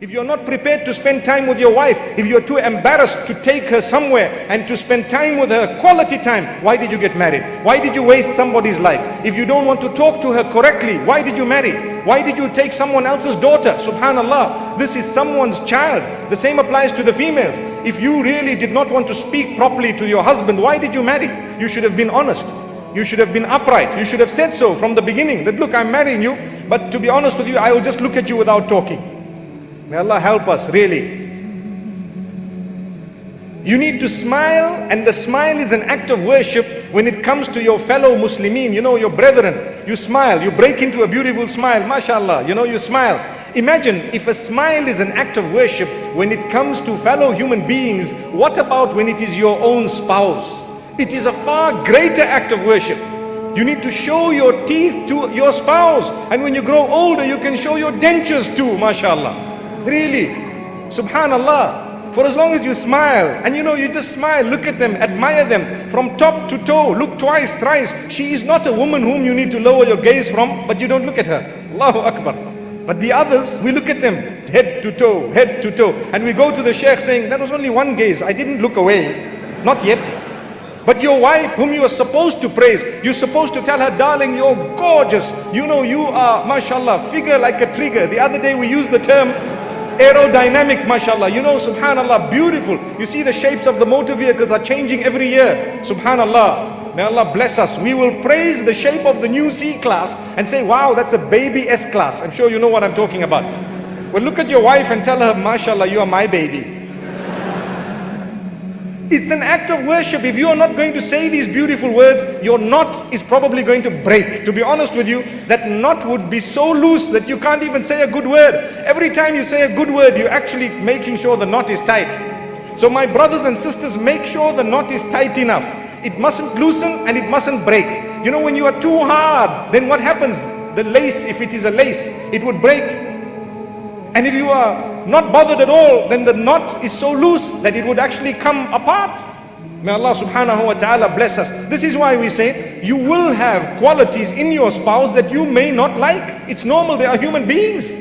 If you're not prepared to spend time with your wife, if you're too embarrassed to take her somewhere and to spend time with her, quality time, why did you get married? Why did you waste somebody's life? If you don't want to talk to her correctly, why did you marry? Why did you take someone else's daughter? Subhanallah, this is someone's child. The same applies to the females. If you really did not want to speak properly to your husband, why did you marry? You should have been honest. You should have been upright. You should have said so from the beginning, that look, I'm marrying you, but to be honest with you, I will just look at you without talking. May Allah help us, really. You need to smile, and the smile is an act of worship when it comes to your fellow Muslimin, your brethren. You smile, you break into a beautiful smile, mashallah, you smile. Imagine if a smile is an act of worship when it comes to fellow human beings, what about when it is your own spouse? It is a far greater act of worship. You need to show your teeth to your spouse, and when you grow older, you can show your dentures too, mashallah. Really, subhanallah, for as long as you smile, and you just smile, look at them, admire them from top to toe, look twice, thrice. She is not a woman whom you need to lower your gaze from, but you don't look at her. Allahu Akbar. But the others, we look at them head to toe, and we go to the sheikh saying, that was only one gaze, I didn't look away, not yet. But your wife, whom you are supposed to praise, you're supposed to tell her, darling, you're gorgeous. You are, mashallah, figure like a trigger. The other day we used the term aerodynamic, mashallah, subhanallah, beautiful. You see the shapes of the motor vehicles are changing every year. Subhanallah, may Allah bless us. We will praise the shape of the new C-Class and say, wow, that's a baby S-Class. I'm sure you know what I'm talking about. Well, look at your wife and tell her, mashallah, you are my baby. It's an act of worship. If you are not going to say these beautiful words, your knot is probably going to break. To be honest with you, that knot would be so loose that you can't even say a good word. Every time you say a good word, you're actually making sure the knot is tight. So my brothers and sisters, make sure the knot is tight enough. It mustn't loosen and it mustn't break. When you are too hard, then what happens? The lace, if it is a lace, it would break. And if you are not bothered at all, then the knot is so loose that it would actually come apart. May Allah subhanahu wa ta'ala bless us. This is why we say, you will have qualities in your spouse that you may not like. It's normal, they are human beings.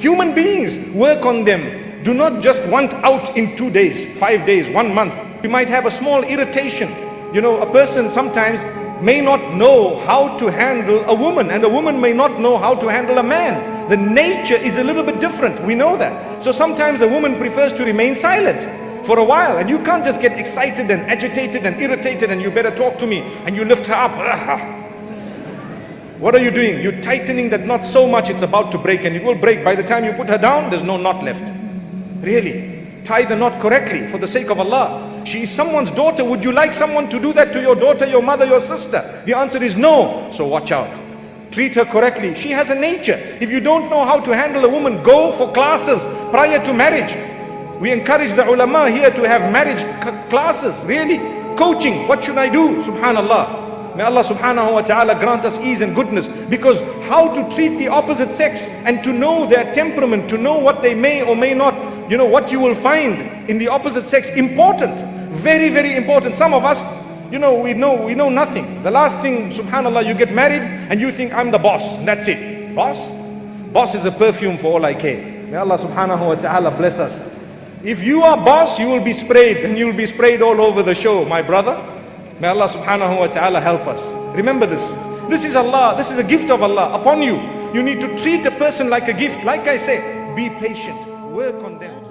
Human beings, work on them. Do not just want out in 2 days, 5 days, 1 month. You might have a small irritation. A person sometimes may not know how to handle a woman, and a woman may not know how to handle a man. The nature is a little bit different, we know that. So sometimes a woman prefers to remain silent for a while, and you can't just get excited and agitated and irritated and you better talk to me, and you lift her up. What are you doing? You're tightening that knot so much it's about to break, and it will break. By the time you put her down, there's no knot left. Really, tie the knot correctly for the sake of Allah. She is someone's daughter. Would you like someone to do that to your daughter, your mother, your sister? The answer is no. So watch out. Treat her correctly. She has a nature. If you don't know how to handle a woman, go for classes prior to marriage. We encourage the ulama here to have marriage classes, really. Coaching. What should I do? Subhanallah. May Allah subhanahu wa ta'ala grant us ease and goodness. Because how to treat the opposite sex and to know their temperament, to know what they may or may not, what you will find in the opposite sex, important. Very, very important. Some of us, we know nothing. The last thing, subhanallah, you get married and you think, I'm the boss. That's it. Boss? Boss is a perfume for all I care. May Allah subhanahu wa ta'ala bless us. If you are boss, you will be sprayed, and you will be sprayed all over the show, my brother. May Allah subhanahu wa ta'ala help us. Remember this. This is Allah. This is a gift of Allah upon you. You need to treat a person like a gift. Like I said, be patient. Work on them.